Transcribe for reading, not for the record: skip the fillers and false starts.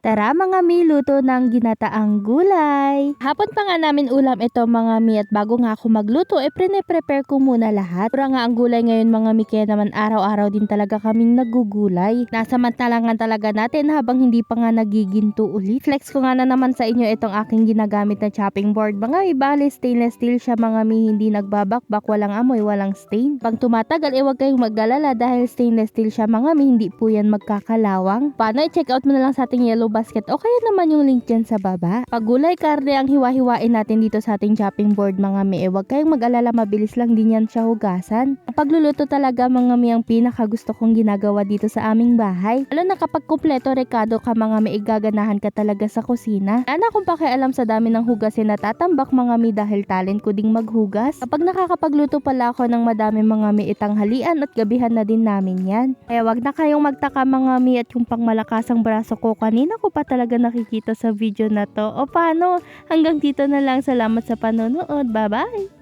Tara mga mi, luto ng ginataang gulay. Hapon pa nga namin ulam ito mga mi at bago nga ako magluto prepare ko muna lahat. Pura nga ang gulay ngayon mga mi kaya naman araw-araw din talaga kaming nagugulay. Nasamantalangan talaga natin habang hindi pa nga nagiginto ulit. Flex ko nga na naman sa inyo itong aking ginagamit na chopping board. Mga mi, bali stainless steel siya mga mi, hindi nagbabakbak, walang amoy, walang stain. Pag tumatagal huwag kayong mag-alala dahil stainless steel siya mga mi, hindi po yan magkakalawang. Paano i-check out mo na lang sa ating yellow basket o kaya naman yung link dyan sa baba. Pag gulay karne ang hiwa-hiwain natin dito sa ating chopping board mga mi, huwag kayong mag-alala, mabilis lang din yan siya hugasan. Ang pagluluto talaga mga mi ang pinaka gusto kong ginagawa dito sa aming bahay. Lalo na kapag kumpleto rekado ka mga mi, igaganahan ka talaga sa kusina. Ana kung pakialam sa dami ng hugasin na tatambak mga mi dahil talent ko ding maghugas. Kapag nakakapagluto pala ako ng madami mga mi, itanghalian at gabihan na din namin yan. Kaya wag na kayong magtaka mga mi at yung pangmalakasang braso ko kanina ko pa talaga nakikita sa video na to. O paano? Hanggang dito na lang. Salamat sa panonood. Bye-bye!